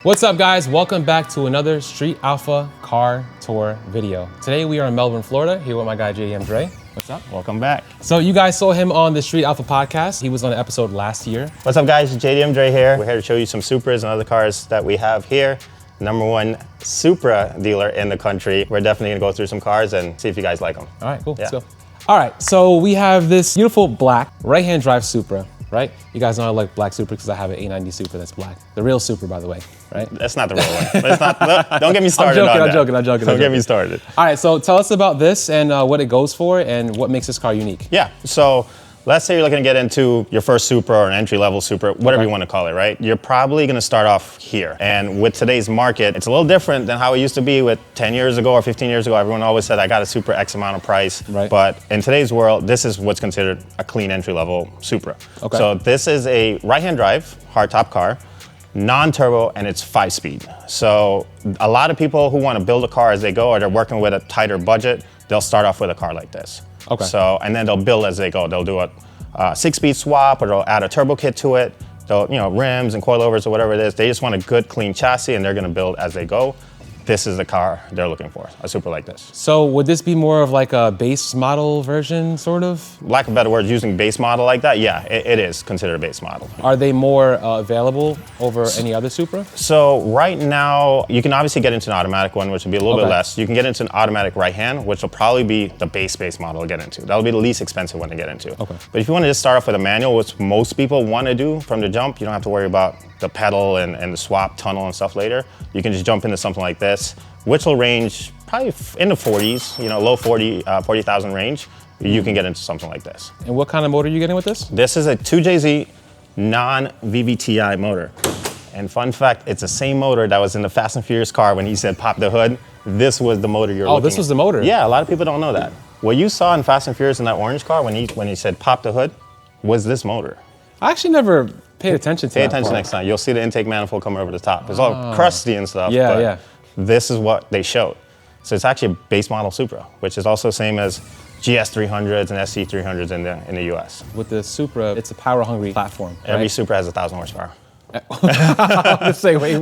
What's up guys, welcome back to another Street Alpha car tour video. Today we are in Melbourne, Florida, here with my guy JDM Dre. What's up? Welcome back. So you guys saw him on the Street Alpha podcast. He was on an episode last year. What's up guys, JDM Dre here. We're here to show you some Supras and other cars that we have here. #1 Supra dealer in the country. We're definitely gonna go through some cars and see if you guys like them. All right, cool, Let's go. All right, so we have this beautiful black right-hand drive Supra, right? You guys know I like black Supra because I have an 890 Supra that's black. The real Supra, by the way, right? That's not the real one. That's not, don't get me started I'm joking. Don't get me started. All right, so tell us about this and what it goes for and what makes this car unique. Yeah, so let's say you're looking to get into your first Supra or an entry-level Supra, whatever you want to call it, right? You're probably going to start off here. And with today's market, it's a little different than how it used to be with 10 years ago or 15 years ago. Everyone always said, I got a Supra X amount of price. Right. But in today's world, this is what's considered a clean entry-level Supra. Okay. So this is a right-hand drive, hardtop car, non-turbo, and it's 5-speed. So a lot of people who want to build a car as they go, or they're working with a tighter budget, they'll start off with a car like this. Okay. So, and then they'll build as they go. They'll do a 6-speed swap, or they'll add a turbo kit to it. They'll, rims and coilovers or whatever it is. They just want a good, clean chassis, and they're going to build as they go. This is the car they're looking for, a Supra like this. So would this be more of like a base model version, sort of? Lack of better words, using base model like that, yeah, it is considered a base model. Are they more available over any other Supra? So right now, you can obviously get into an automatic one, which would be a little bit less. You can get into an automatic right-hand, which will probably be the base model to get into. That'll be the least expensive one to get into. Okay. But if you want to just start off with a manual, which most people want to do from the jump, you don't have to worry about the pedal and the swap tunnel and stuff later. You can just jump into something like this, which will range probably in the 40s, low 40,000 range. You can get into something like this. And what kind of motor are you getting with this? This is a 2JZ non-VVTi motor. And fun fact, it's the same motor that was in the Fast and Furious car when he said pop the hood. This was the motor you're looking at. Oh, this was the motor? Yeah, a lot of people don't know that. What you saw in Fast and Furious in that orange car when he said pop the hood was this motor. I actually never paid attention to that. Pay attention next time. You'll see the intake manifold coming over the top. It's all crusty and stuff. Yeah. This is what they showed. So it's actually a base model Supra, which is also same as GS300s and SC300s in the US. With the Supra, it's a power-hungry platform. Every Supra has 1,000 horsepower. Just say, wait.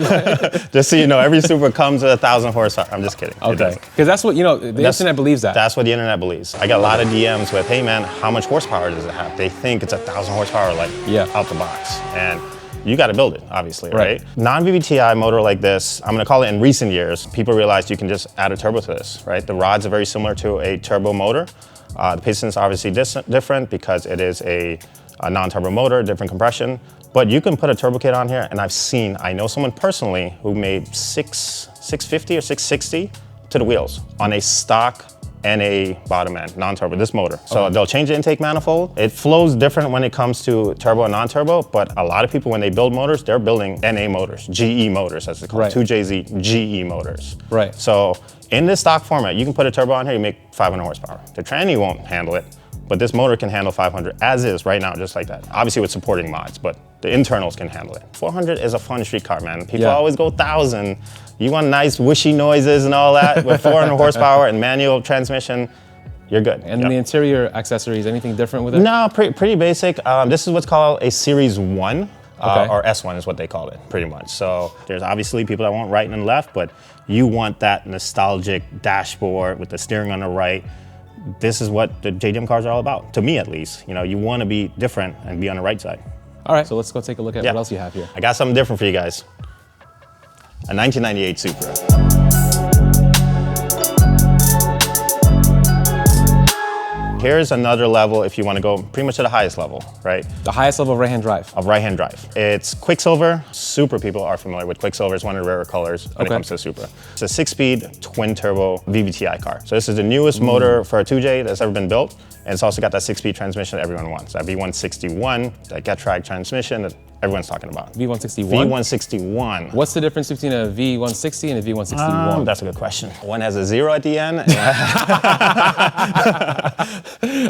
Just so you know, every Supra comes with 1,000 horsepower. I'm just kidding. Okay. Because that's what, the internet believes that. That's what the internet believes. I get a lot of DMs with, hey man, how much horsepower does it have? They think it's 1,000 horsepower, like out the box. And you got to build it, obviously, right? Non-VVTi motor like this, I'm going to call it in recent years, people realized you can just add a turbo to this, right? The rods are very similar to a turbo motor. The piston's obviously different because it is a non-turbo motor, different compression. But you can put a turbo kit on here, and I know someone personally who made 650 or 660 to the wheels on a stock NA bottom end, non-turbo, this motor. So they'll change the intake manifold. It flows different when it comes to turbo and non-turbo, but a lot of people, when they build motors, they're building NA motors, GE motors, as they call it, 2JZ GE motors. Right. So in this stock format, you can put a turbo on here, you make 500 horsepower. The tranny won't handle it, but this motor can handle 500 as is right now, just like that. Obviously with supporting mods, but the internals can handle it. 400 is a fun street car, man. People always go 1,000. You want nice whooshy noises and all that with 400 horsepower and manual transmission, you're good. And the interior accessories, anything different with it? No, pretty basic. This is what's called a Series 1, or S1 is what they call it, pretty much. So there's obviously people that want right and left, but you want that nostalgic dashboard with the steering on the right. This is what the JDM cars are all about, to me at least. You want to be different and be on the right side. All right, so let's go take a look at what else you have here. I got something different for you guys. A 1998 Supra. Here's another level if you want to go pretty much to the highest level, right? The highest level of right-hand drive. Of right-hand drive. It's Quicksilver. Supra people are familiar with Quicksilver. It's one of the rarer colors when it comes to Supra. It's a 6-speed twin-turbo VVTi car. So this is the newest motor for a 2J that's ever been built. And it's also got that 6-speed transmission that everyone wants. That V161, that get-track transmission that everyone's talking about. V161? V161. What's the difference between a V160 and a V161? That's a good question. One has a 0 at the end.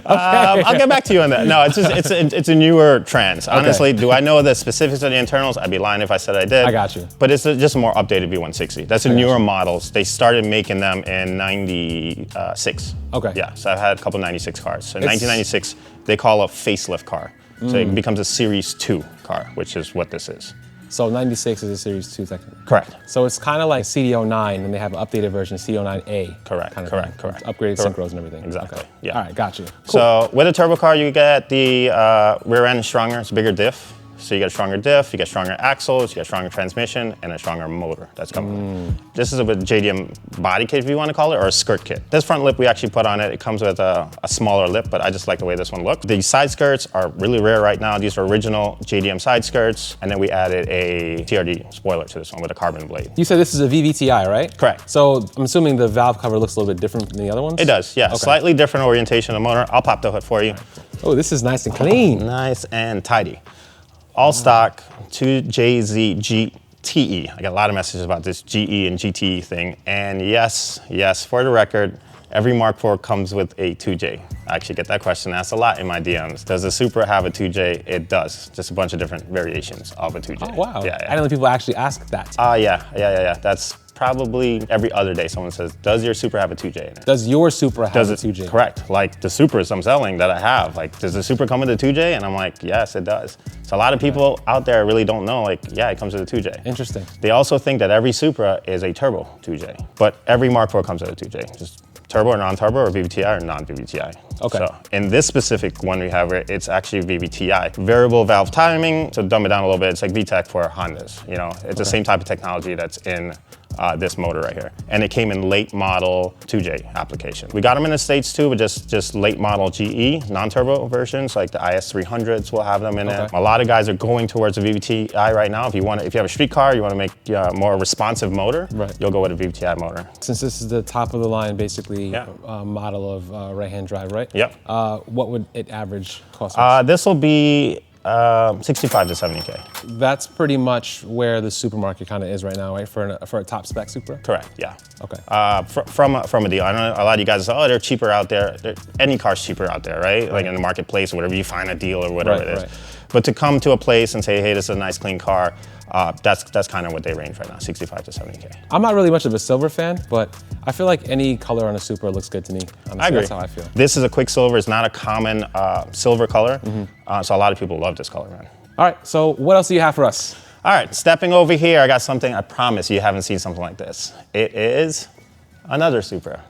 I'll get back to you on that. No, it's a newer trans. Honestly, do I know the specifics of the internals? I'd be lying if I said I did. I got you. But it's just a more updated V160. That's the newer models. They started making them in 96. Okay. Yeah, so I've had a couple 96 cars. So in 1996, they call a facelift car. So it becomes a Series 2 car, which is what this is. So 96 is a Series 2 technically. Correct. So it's kind of like CD09, and they have an updated version, CD09A. Correct. Kind of Correct. Upgraded synchros and everything. Exactly. Okay. Yeah. All right, got you. Cool. So with a turbo car, you get the rear end stronger. It's a bigger diff. So you get a stronger diff, you get stronger axles, you get stronger transmission, and a stronger motor that's coming. This is a JDM body kit, if you want to call it, or a skirt kit. This front lip we actually put on it. It comes with a smaller lip, but I just like the way this one looks. These side skirts are really rare right now. These are original JDM side skirts, and then we added a TRD spoiler to this one with a carbon blade. You said this is a VVTi, right? Correct. So I'm assuming the valve cover looks a little bit different than the other ones? It does, yeah. Okay. Slightly different orientation of the motor. I'll pop the hood for you. Oh, this is nice and clean. Nice and tidy. All stock 2JZ GTE. I got a lot of messages about this GE and GTE thing. And yes, for the record, every Mark IV comes with a 2J. I actually get that question asked a lot in my DMs. Does the Supra have a 2J? It does. Just a bunch of different variations of a 2J. Oh, wow. Yeah. I didn't know people actually ask that. Yeah. That's probably every other day someone says, does your Supra have a 2J in it? Does your Supra have a 2J? Correct. Like the Supras I'm selling that I have, like, does the Supra come with a 2J? And I'm like, yes, it does. So a lot of people out there really don't know, like, yeah, it comes with a 2J. Interesting. They also think that every Supra is a turbo 2J, but every Mark IV comes with a 2J. Just turbo or non-turbo, or VVTi or non-VVTi. Okay. So in this specific one we have, it's actually VVTi. Variable valve timing, to dumb it down a little bit, it's like VTEC for Hondas. You know, it's the same type of technology that's in this motor right here. And it came in late model 2J application. We got them in the States too, but just late model GE, non-turbo versions, like the IS300s will have them in it. A lot of guys are going towards a VVTi right now. If you have a street car, you want to make a more responsive motor, you'll go with a VVTi motor. Since this is the top of the line, basically, model of right-hand drive, right? Yep. What would it average cost? This will be 65 to 70K. That's pretty much where the supermarket kind of is right now, right? For a top spec Supra? Correct, yeah. Okay. From a deal. I know a lot of you guys say, oh, they're cheaper out there. Any car's cheaper out there, right? Like in the marketplace or whatever, you find a deal or whatever it is. But to come to a place and say, hey, this is a nice clean car, that's kind of what they range right now, 65 to 70K. I'm not really much of a silver fan, but I feel like any color on a Supra looks good to me. Honestly, I agree. That's how I feel. This is a Quicksilver. It's not a common silver color, so a lot of people love this color, man. All right, so what else do you have for us? All right, stepping over here, I got something, I promise you haven't seen something like this. It is another Supra.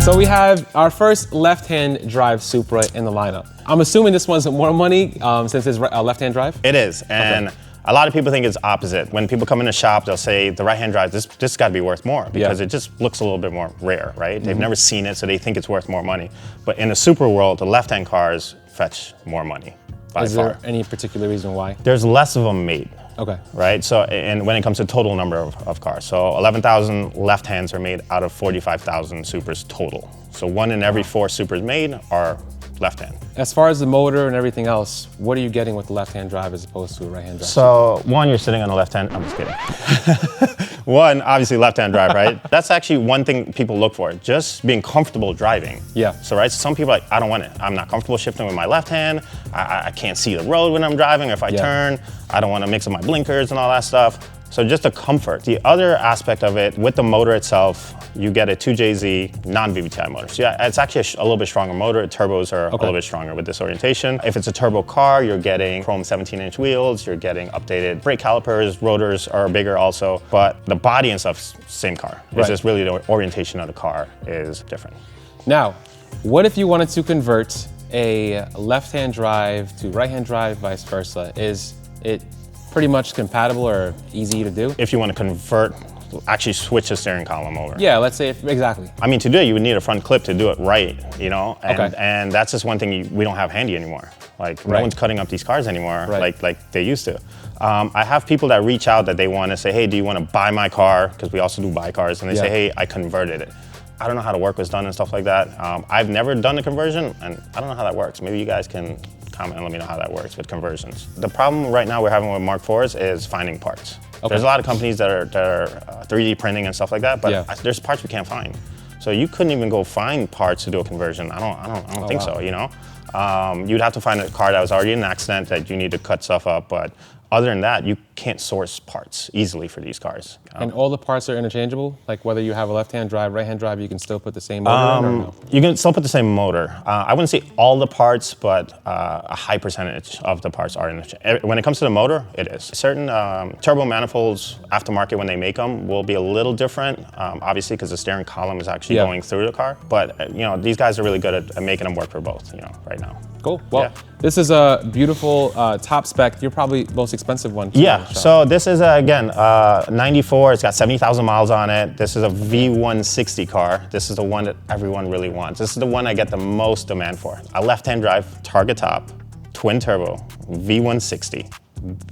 So we have our first left-hand drive Supra in the lineup. I'm assuming this one's more money since it's left-hand drive? It is, and a lot of people think it's opposite. When people come in the shop, they'll say the right-hand drive, this got to be worth more because it just looks a little bit more rare, right? They've never seen it, so they think it's worth more money. But in the Supra world, the left-hand cars fetch more money by far. Is there any particular reason why? There's less of them made. Okay. Right, so, and when it comes to total number of cars, so 11,000 left hands are made out of 45,000 Supras total. So 1 in every 4 Supras made are left hand. As far as the motor and everything else, what are you getting with the left-hand drive as opposed to a right-hand drive? So one, you're sitting on the left hand, I'm just kidding. One, obviously left-hand drive, right? That's actually one thing people look for, just being comfortable driving. Yeah. So, right, some people are like, I don't want it. I'm not comfortable shifting with my left hand. I can't see the road when I'm driving. If I turn, I don't want to mix up my blinkers and all that stuff. So just the comfort. The other aspect of it, with the motor itself, you get a 2JZ non-VVTi motor. So yeah, it's actually a little bit stronger motor. Turbos are a little bit stronger with this orientation. If it's a turbo car, you're getting chrome 17-inch wheels, you're getting updated brake calipers, rotors are bigger also, but the body and stuff, same car. It's just really the orientation of the car is different. Now, what if you wanted to convert a left-hand drive to right-hand drive, vice versa? Is it pretty much compatible or easy to do? If you want to convert, actually switch the steering column over. Yeah, let's say, exactly. I mean, to do it, you would need a front clip to do it right, you know? And that's just one thing we don't have handy anymore. Like, no one's cutting up these cars anymore like they used to. I have people that reach out that they want to say, hey, do you want to buy my car? Because we also do buy cars. And they say, hey, I converted it. I don't know how the work was done and stuff like that. I've never done the conversion, and I don't know how that works. Maybe you guys can comment and let me know how that works with conversions. The problem right now we're having with Mark IVs is finding parts. There's a lot of companies that are 3D printing and stuff like that, but there's parts we can't find. So you couldn't even go find parts to do a conversion. I don't think so, you know? You'd have to find a car that was already in an accident that you need to cut stuff up, but other than that, you can't source parts easily for these cars. And all the parts are interchangeable? Like whether you have a left-hand drive, right-hand drive, you can still put the same motor in or no? You can still put the same motor. I wouldn't say all the parts, but a high percentage of the parts are interchangeable. When it comes to the motor, it is. Certain turbo manifolds, aftermarket when they make them, will be a little different, obviously because the steering column is actually going through the car. But these guys are really good at making them work for both, right now. Cool. Well, this is a beautiful top spec. You're probably the most expensive one. Yeah. So this is again 94. It's got 70,000 miles on it. This is a V160 car. This is the one that everyone really wants. This is the one I get the most demand for. A left-hand drive, Targa top, twin turbo, V160.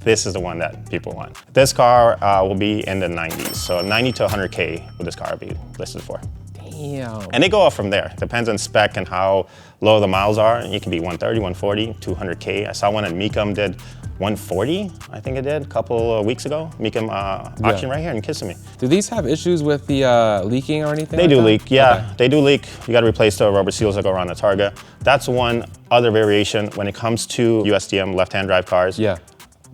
This is the one that people want. This car will be in the 90s. So 90 to 100K would this car be listed for. Damn. And they go up from there. Depends on spec and how low the miles are. It can be 130, 140, 200K. I saw one at Mecum did 140, I think it did, a couple of weeks ago. Mecum auction right here in Kissimmee. Do these have issues with the leaking or anything? They do leak, yeah. They do leak. You got to replace the rubber seals that go around the Targa. That's one other variation when it comes to USDM left-hand drive cars. Yeah.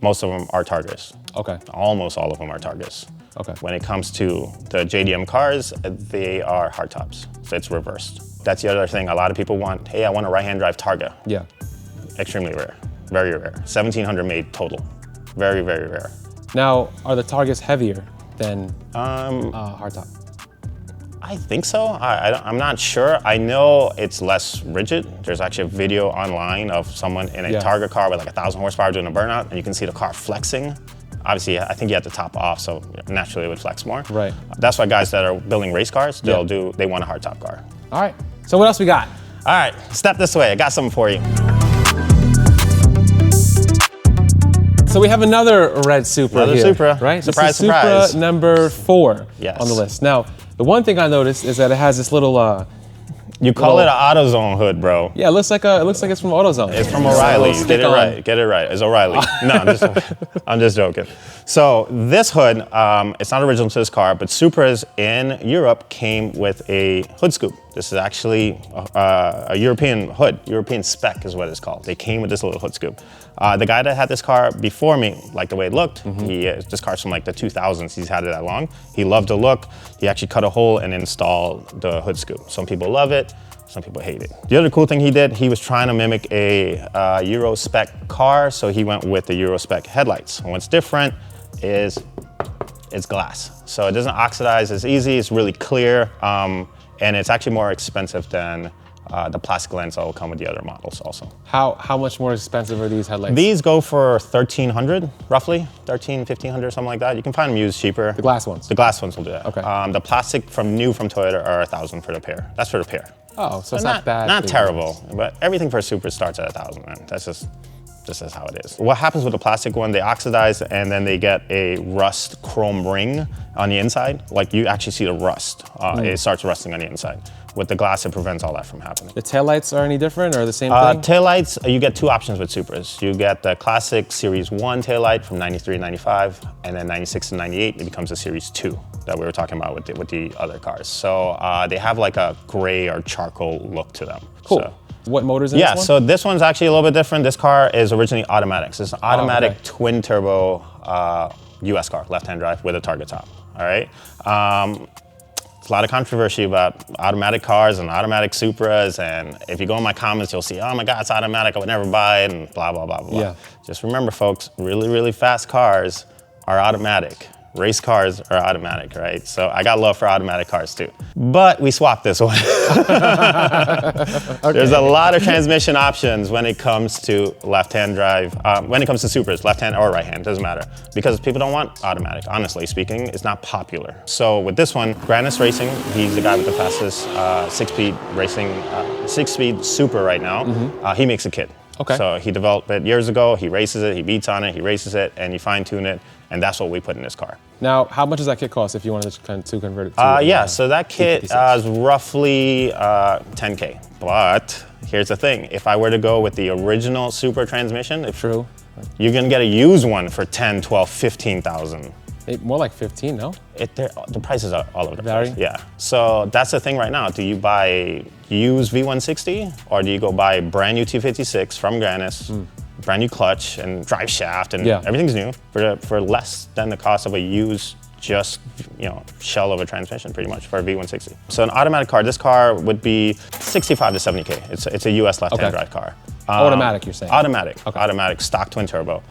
Most of them are Targas. Okay. Almost all of them are Targas. Okay. When it comes to the JDM cars, they are hardtops, so it's reversed. That's the other thing. A lot of people want, hey, I want a right-hand drive Targa. Yeah. Extremely rare, very rare. 1,700 made total, very, very rare. Now, are the Targas heavier than hardtop? I think so. I'm not sure. I know it's less rigid. There's actually a video online of someone in a Targa car with like 1,000 horsepower doing a burnout, and you can see the car flexing. Obviously, I think you have to top off, so naturally it would flex more. Right. That's why guys that are building race cars, they want a hardtop car. All right. So what else we got? All right, step this way. I got something for you. So we have another red Supra here, Supra. right? Surprise, this is Supra surprise. number 4 on the Yes. list. Now, the one thing I noticed is that it has this little You call it an AutoZone hood, bro. yeah, it looks like it's from AutoZone. It's from O'Reilly. Get it right. Get it right. It's O'Reilly. No, I'm just joking. So this hood, it's not original to this car, but Supras in Europe came with a hood scoop. This is actually a European hood. European spec is what it's called. They came with this little hood scoop. The guy that had this car before me liked the way it looked. This car's from like the 2000s. He's had it that long. He loved the look. He actually cut a hole and installed the hood scoop. Some people love it. Some people hate it. The other cool thing he did, he was trying to mimic a Euro spec car, so he went with the Euro spec headlights. And what's different is it's glass. So it doesn't oxidize as easy, it's really clear, and it's actually more expensive than the plastic lens that will come with the other models also. How much more expensive are these headlights? These go for $1,300, roughly, $1,300, something like that. You can find them used cheaper. The glass ones? The glass ones will do that. Okay. The plastic from Toyota are $1,000 for the pair. That's for the pair. Oh, so it's not bad. Not terrible, but everything for a Supra starts at $1,000, man. That's just how it is. What happens with the plastic one, they oxidize and then they get a rust chrome ring on the inside. Like you actually see the rust. It starts rusting on the inside. With the glass, it prevents all that from happening. The taillights are any different or the same thing? Taillights, you get two options with Supras. You get the classic Series 1 taillight from 93 and 95, and then 96 and 98, it becomes a Series 2 that we were talking about with the other cars. So they have like a gray or charcoal look to them. Cool. So, what motor's in this one? So this one's actually a little bit different. This car is originally automatic. So it's an automatic twin turbo US car, left-hand drive with a Targa top, all right? There's a lot of controversy about automatic cars and automatic Supras, and if you go in my comments, you'll see, oh my God, it's automatic, I would never buy it, and blah, blah, blah, blah. Yeah. Just remember, folks, really, really fast cars are automatic. Race cars are automatic, right? So I got love for automatic cars too. But we swapped this one. There's a lot of transmission options when it comes to left-hand drive, when it comes to Supras, left-hand or right-hand, doesn't matter. Because people don't want automatic, honestly speaking, it's not popular. So with this one, Granis Racing, he's the guy with the fastest six-speed racing, six-speed Supra right now. He makes a kit. Okay. So he developed it years ago, he races it, he beats on it, he races it, and you fine-tune it, and that's what we put in this car. Now, how much does that kit cost if you wanted to convert it to? Yeah, so that kit is roughly 10K. But here's the thing, if I were to go with the original Supra transmission, True. You're gonna get a used one for 10, 12, 15,000. More like 15, no? The prices are all over the Vary? place. Yeah. So that's the thing right now. Do you buy used V160 or do you go buy a brand new T56 from Granis brand new clutch and drive shaft, and everything's new for less than the cost of a used just shell of a transmission, pretty much, for a V160. So an automatic car, this car would be 65 to 70K. It's a US left-hand drive car. Automatic, you're saying? Automatic, automatic, stock twin turbo.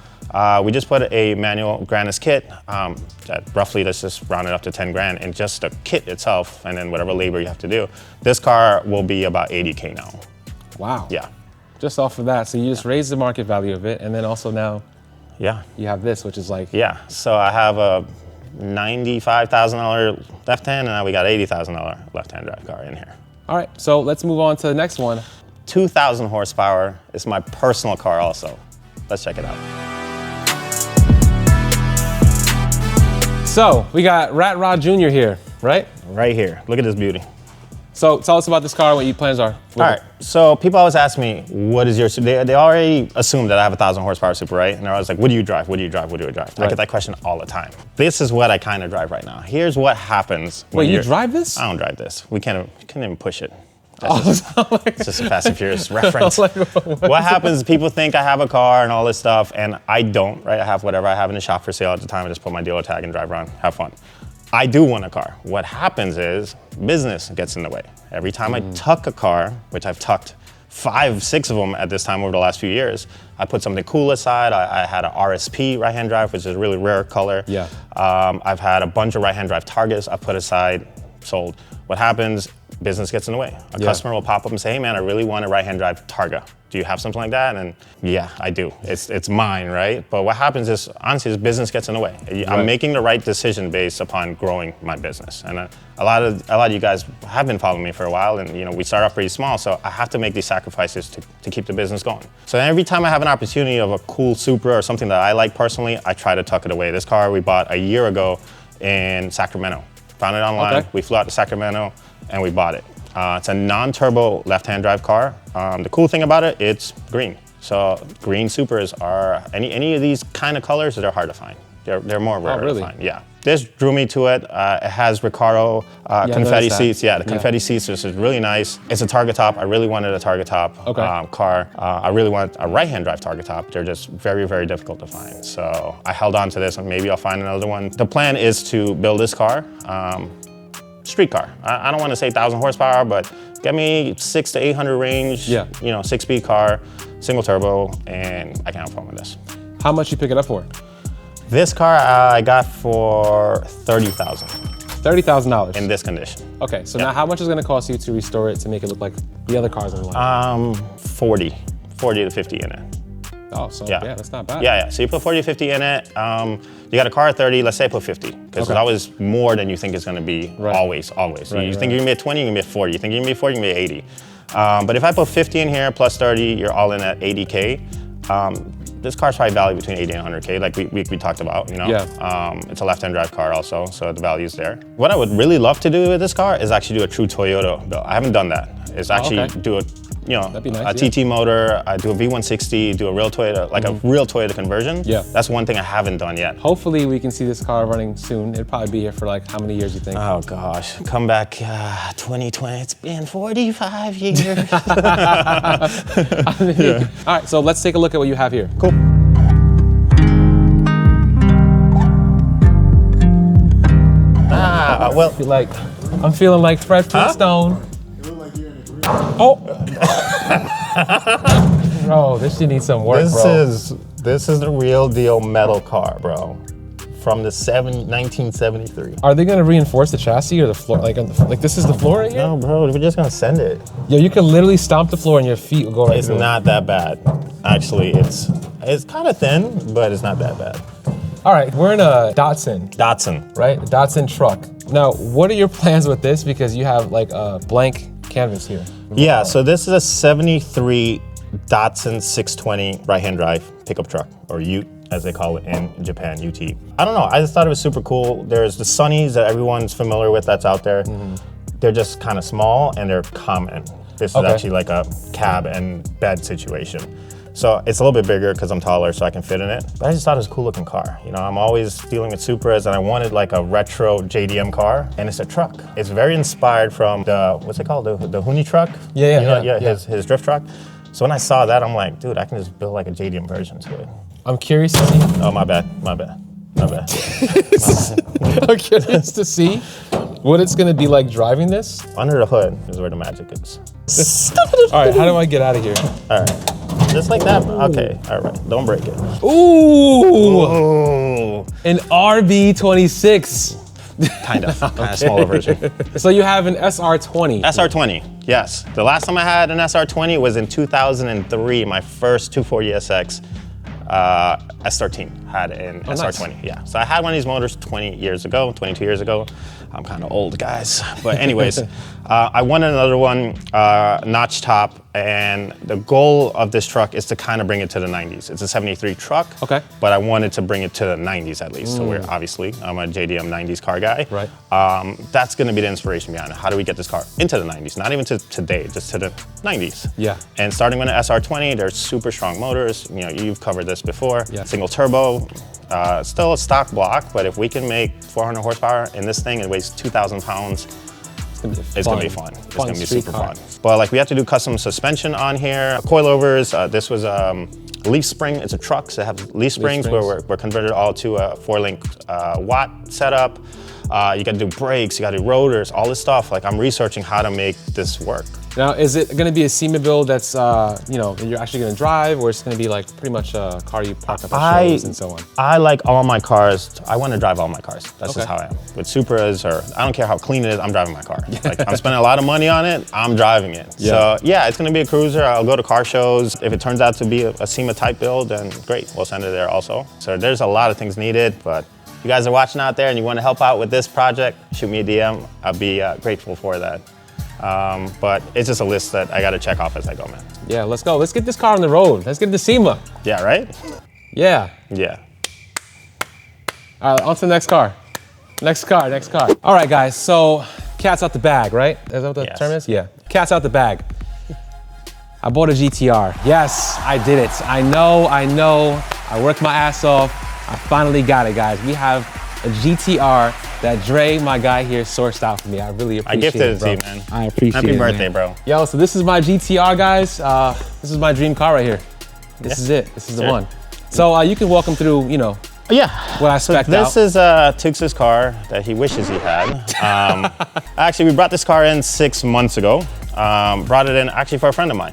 We just put a manual Granis kit that roughly, let's just round it up to 10 grand, and just the kit itself, and then whatever labor you have to do. This car will be about 80K now. Wow. Yeah. Just off of that, so you just raised the market value of it, and then also now you have this, which is like... Yeah, so I have a $95,000 left-hand, and now we got $80,000 left-hand drive car in here. All right, so let's move on to the next one. 2,000 horsepower is my personal car also. Let's check it out. So we got Rat Rod Jr. here, right? Right here, look at this beauty. So tell us about this car, what your plans are. All right, so people always ask me, what is your, they already assume that I have a 1,000 horsepower Supra, right? And they're always like, what do you drive? What do you drive? What do you drive? I get that question all the time. This is what I kind of drive right now. Here's what happens. Wait, you drive this? I don't drive this. We can't even push it. It's just a Fast and Furious reference. What happens, people think I have a car and all this stuff, and I don't, right? I have whatever I have in the shop for sale at the time. I just put my dealer tag and drive around, have fun. I do want a car. What happens is business gets in the way. Every time I tuck a car, which I've tucked 5, 6 of them at this time over the last few years, I put something cool aside. I had a RSP right-hand drive, which is a really rare color. Yeah. I've had a bunch of right-hand drive Targets I put aside, sold. What happens, business gets in the way. A customer will pop up and say, hey man, I really want a right-hand drive Targa. Do you have something like that? And yeah, I do. It's mine, right? But what happens is, honestly, this business gets in the way. I'm making the right decision based upon growing my business. And a lot of you guys have been following me for a while, and we start off pretty small, so I have to make these sacrifices to keep the business going. So every time I have an opportunity of a cool Supra or something that I like personally, I try to tuck it away. This car we bought a year ago in Sacramento. Found it online, we flew out to Sacramento, and we bought it. It's a non-turbo left-hand drive car. The cool thing about it, it's green. So green Supras are, any of these kind of colors, they're hard to find. They're more rare to find, yeah. This drew me to it. It has Recaro confetti seats. Yeah, the confetti seats, which is really nice. It's a Targa top. I really wanted a Targa top car. I really want a right-hand drive Targa top. They're just very, very difficult to find. So I held on to this, and maybe I'll find another one. The plan is to build this car, street car. I don't want to say 1,000 horsepower, but get me 600 to 800 range, 6-speed car, single turbo, and I can have fun with this. How much you pick it up for? This car I got for $30,000. $30,000? In this condition. Okay, so now how much is it going to cost you to restore it to make it look like the other cars on the line? 40 to 50 in it. Oh, so yeah, that's not bad. Yeah, so you put 40 to 50 in it. You got a car at 30, let's say I put 50, because it's always more than you think it's going to be, always. So you think you're going to be at 20, you're going to be at 40. You think you're going to be at 40, you're going to be at 80. But if I put 50 in here plus 30, you're all in at 80K. This car's probably valued between 80 and 100K, like we talked about, It's a left-hand drive car also, so the value's there. What I would really love to do with this car is actually do a true Toyota build. I haven't done that. It's actually do a, that'd be nice, a TT motor, I do a V160, do a real Toyota, like a real Toyota conversion. Yeah. That's one thing I haven't done yet. Hopefully we can see this car running soon. It'll probably be here for like how many years you think? Oh gosh, come back 2020, it's been 45 years. All right, so let's take a look at what you have here. Cool. Well, I'm feeling like Fred Flintstone. Oh! Bro, this shit needs some work, This is the real deal metal car, bro. From the 1973. Are they gonna reinforce the chassis or the floor? Like this is the floor right here? No, bro, we're just gonna send it. Yo, you can literally stomp the floor and your feet will go right through. It's not that bad. Actually, it's kind of thin, but it's not that bad. All right, we're in a Datsun. Right? A Datsun truck. Now, what are your plans with this? Because you have like a blank canvas here. Yeah, so this is a 73 Datsun 620 right-hand drive pickup truck, or Ute, as they call it in Japan, UT. I don't know, I just thought it was super cool. There's the Sunnies that everyone's familiar with that's out there. They're just kind of small and they're common. This is actually like a cab and bed situation. So it's a little bit bigger because I'm taller, so I can fit in it. But I just thought it was a cool looking car. I'm always dealing with Supras, and I wanted like a retro JDM car, and it's a truck. It's very inspired from the, what's it called, the Huni truck? Yeah. His drift truck. So when I saw that, I'm like, dude, I can just build like a JDM version to it. I'm curious to see. Oh, my bad. I'm curious to see what it's gonna be like driving this. Under the hood is where the magic is. All right, how do I get out of here? All right, just like that. Okay, all right, don't break it. Ooh, an RB26. Kind of smaller version. So you have an SR20. SR20, yes. The last time I had an SR20 was in 2003, my first 240SX. S13 had an SR20, nice. yeah. So I had one of these motors 22 years ago. I'm kind of old, guys. But anyways, I wanted another one, notch top, and the goal of this truck is to kind of bring it to the 90s. It's a 73 truck, okay. But I wanted to bring it to the 90s at least. So I'm a JDM 90s car guy. Right. That's gonna be the inspiration behind it. How do we get this car into the 90s? Not even to today, just to the 90s. Yeah. And starting with an SR20, they're super strong motors. You know, you've covered this before. Yeah. Single turbo, still a stock block, but if we can make 400 horsepower in this thing, it weighs 2,000 pounds, it's gonna be fun. It's gonna be super fun. But like we have to do custom suspension on here, coilovers. This was leaf spring. It's a truck, so it has leaf springs where we're converted all to a 4-link watt setup. You gotta do brakes, you gotta do rotors, all this stuff. Like I'm researching how to make this work. Now, is it going to be a SEMA build that's, you know, you're actually going to drive, or it's going to be like pretty much a car you park up at shows and so on? I like all my cars. I want to drive all my cars. That's just Okay. how I am. With Supras, or I don't care how clean it is, I'm driving my car. Like I'm spending a lot of money on it, I'm driving it. Yeah. So yeah, it's going to be a cruiser. I'll go to car shows. If it turns out to be a SEMA type build, then great, we'll send it there also. So there's a lot of things needed, but if you guys are watching out there and you want to help out with this project, shoot me a DM. I'll be grateful for that. But it's just a list that I got to check off as I go, man. Yeah, let's go. Let's get this car on the road. Let's get to SEMA. Yeah, right? Yeah. Yeah. All right, on to the next car. Next car. All right, guys, so cat's out the bag, right? Is that what the term is? Yeah. Cat's out the bag. I bought a GTR. Yes, I did it. I know. I worked my ass off. I finally got it, guys. We have a GTR that Dre, my guy here, sourced out for me. I really appreciate it, I gifted it bro. to you, man. I appreciate it, Happy birthday, man. bro. Yo, so this is my GTR, guys. This is my dream car right here. This is it. This is the one. So you can walk him through, you know, what I spec'd out. This is Tux's car that he wishes he had. Actually, we brought this car in 6 months ago. Brought it in actually for a friend of mine.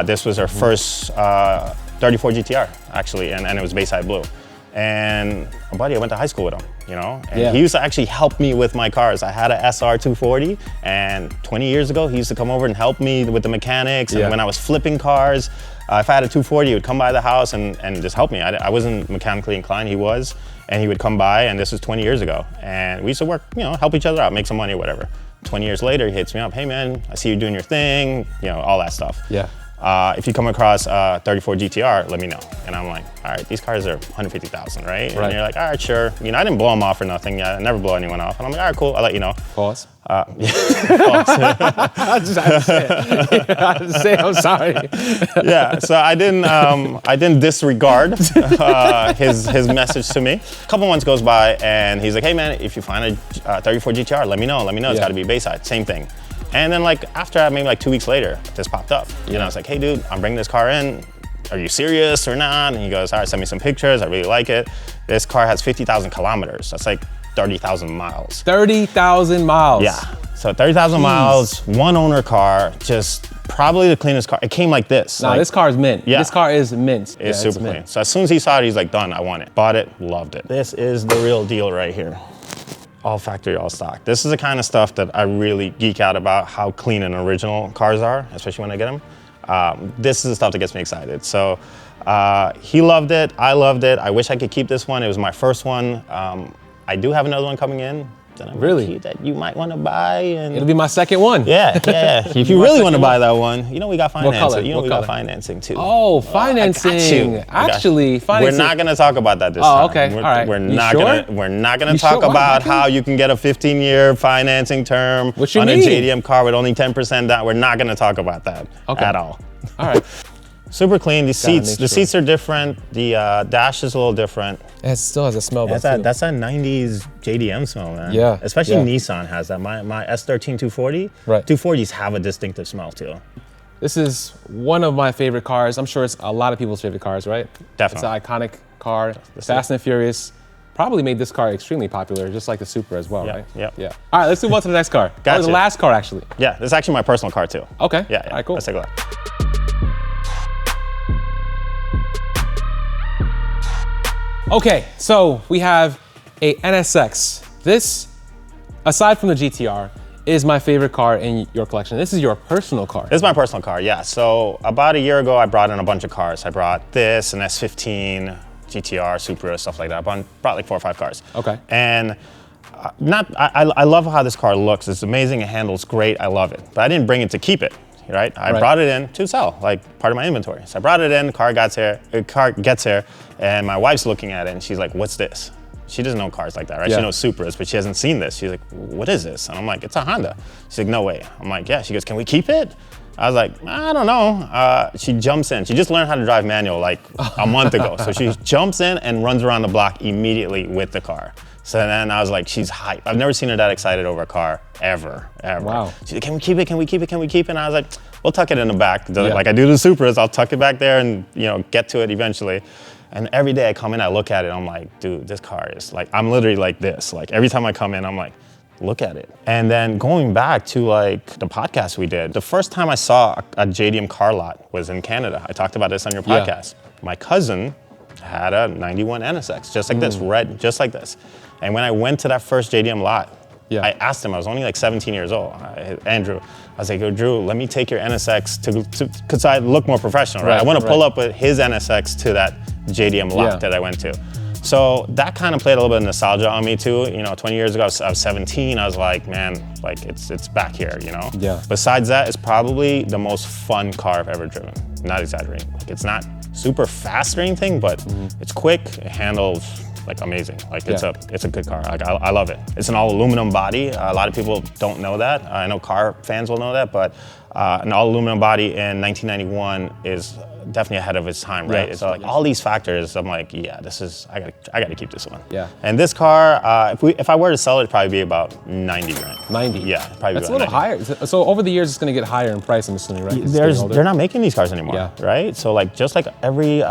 This was our first 34 GTR, actually, and it was Bayside Blue. And a buddy, I went to high school with him, you know? And he used to actually help me with my cars. I had a SR 240, and 20 years ago, he used to come over and help me with the mechanics. And when I was flipping cars, if I had a 240, he would come by the house and just help me. I wasn't mechanically inclined, he was. And he would come by, and this was 20 years ago. And we used to work, you know, help each other out, make some money or whatever. 20 years later, he hits me up, hey man, I see you doing your thing, you know, all that stuff. Yeah. If you come across 34 GTR, let me know. And I'm like, all right, these cars are 150,000, right? And you're like, all right, sure. You know, I didn't blow them off or nothing. Yeah, I never blow anyone off. And I'm like, all right, cool, I'll let you know. Pause. Pause. I just had to say it. I'm sorry. Yeah, so I didn't disregard his message to me. A couple months goes by and he's like, hey man, if you find a 34 GTR, let me know. It's gotta be Bayside, same thing. And then like after that, maybe like 2 weeks later, this popped up. You know, I was like, hey dude, I'm bringing this car in. Are you serious or not? And he goes, all right, send me some pictures. I really like it. This car has 50,000 kilometers. That's like 30,000 miles. 30,000 miles. Yeah, so 30,000 miles, one owner car, just probably the cleanest car. It came like this. Nah, like, this car is mint. Yeah. This car is mint. It's super clean. So as soon as he saw it, he's like, done, I want it. Bought it, loved it. This is the real deal right here. All factory, all stock. This is the kind of stuff that I really geek out about, how clean and original cars are, especially when I get them. This is the stuff that gets me excited. So he loved it, I loved it. I wish I could keep this one. It was my first one. I do have another one coming in that I'm gonna keep that you might want to buy. And it'll be my second one. Yeah. If you really want to buy that one, you know we got financing. What color? You know we got financing too. Oh, financing. Actually, financing. We're not gonna talk about that this time. Oh, okay. All right. We're not gonna talk sure? about how you can get a 15-year financing term on a JDM car with only 10% down. We're not gonna talk about that at all. All right. Super clean. The seats are different. The dash is a little different. It still has a smell. That's that 90s JDM smell, man. Yeah. Especially Nissan has that. My S13 240. Right. 240s have a distinctive smell too. This is one of my favorite cars. I'm sure it's a lot of people's favorite cars, right? Definitely. It's an iconic car. Fast and Furious probably made this car extremely popular, just like the Supra as well, right? Yeah. All right, let's move on to the next car. Gotcha. Oh, the last car, actually. Yeah, this is actually my personal car too. Okay. Yeah. All right, cool. Let's take a look. Okay, so we have a NSX. This, aside from the GTR, is my favorite car in your collection. This is your personal car. This is my personal car, yeah. So about a year ago, I brought in a bunch of cars. I brought this, an S15, GTR, Supra, stuff like that. I brought like 4 or 5 cars. Okay. And I love how this car looks. It's amazing, it handles great, I love it. But I didn't bring it to keep it, right? I brought it in to sell, like part of my inventory. So I brought it in, the car gets here, and my wife's looking at it and she's like, what's this? She doesn't know cars like that, right? Yeah. She knows Supras, but she hasn't seen this. She's like, what is this? And I'm like, it's a Honda. She's like, no way. I'm like, yeah. She goes, can we keep it? I was like, I don't know. She jumps in. She just learned how to drive manual like a month ago. So she jumps in and runs around the block immediately with the car. So then I was like, she's hyped. I've never seen her that excited over a car, ever. Wow. She's like, can we keep it? Can we keep it? Can we keep it? And I was like, we'll tuck it in the back. Like I do the Supras, I'll tuck it back there and get to it eventually. And every day I come in, I look at it, I'm like, dude, this car is like, I'm literally like this. Like every time I come in, I'm like, look at it. And then going back to like the podcast we did, the first time I saw a JDM car lot was in Canada. I talked about this on your podcast. Yeah. My cousin had a 91 NSX, just like this, red, just like this. And when I went to that first JDM lot, I asked him, I was only like 17 years old, Andrew, I was like, oh, Drew, let me take your NSX because I look more professional, right? I want to pull up with his NSX to that JDM lot that I went to. So that kind of played a little bit of nostalgia on me too. 20 years ago, I was 17. I was like, man, like it's back here, Yeah. Besides that, it's probably the most fun car I've ever driven. Not exaggerating. Like it's not super fast or anything, but it's quick. It handles like amazing. Like it's a good car. Like I love it. It's an all aluminum body. A lot of people don't know that. I know car fans will know that, but an all aluminum body in 1991 is definitely ahead of its time, right? It's like all these factors. I'm like, yeah, I gotta keep this one. Yeah. And this car, if I were to sell it, it'd probably be about 90 grand. 90. Yeah, probably. That's a little higher. So over the years, it's gonna get higher in price, I'm assuming, right? They're not making these cars anymore, right? So like just like every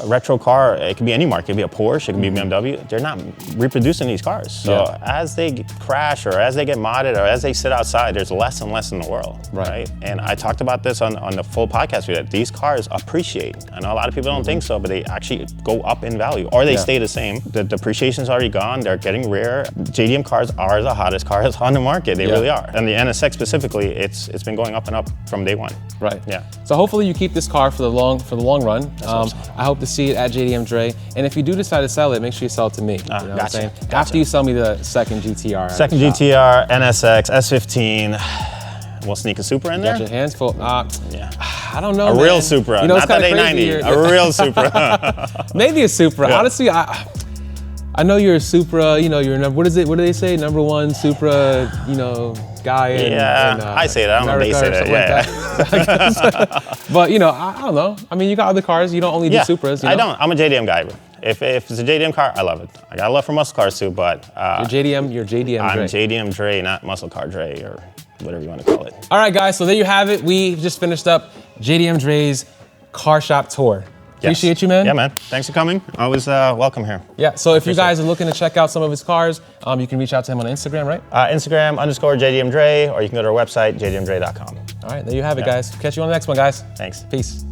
retro car, it could be any marque. It could be a Porsche, it could be BMW. They're not reproducing these cars. So as they crash or as they get modded or as they sit outside, there's less and less in the world, right? And I talked about this on the full podcast we did. These cars appreciate. I know a lot of people don't think so, but they actually go up in value or they stay the same. The depreciation's already gone. They're getting rare. JDM cars are the hottest cars on the market. They really are. And the NSX specifically, it's been going up and up from day one. Right. Yeah. So hopefully you keep this car for the long run. I hope to see it at JDM Dre. And if you do decide to sell it, make sure you sell it to me. You know what I'm saying? Gotcha. After you sell me the second GTR. Second GTR, NSX, S15. We'll sneak a Supra in there. Got your hands full. I don't know. A real Supra, not that A90. A real Supra. Maybe a Supra. Yeah. Honestly, I know you're a Supra. You're what is it? What do they say? #1 Supra. Guy. I say that. I don't know if they say that. But I don't know. I mean, you got other cars. You don't only do Supras. I don't. I'm a JDM guy. If it's a JDM car, I love it. I got a love for muscle cars too, but You're JDM Dre. I'm JDM Dre, not muscle car Dre or whatever you want to call it. All right, guys. So there you have it. We just finished up JDM Dre's car shop tour. Appreciate you, man. Yeah, man. Thanks for coming. Always welcome here. Yeah, so if you guys are looking to check out some of his cars, you can reach out to him on Instagram, right? Instagram _JDM Dre, or you can go to our website, jdmdre.com. All right, there you have it, guys. Catch you on the next one, guys. Thanks. Peace.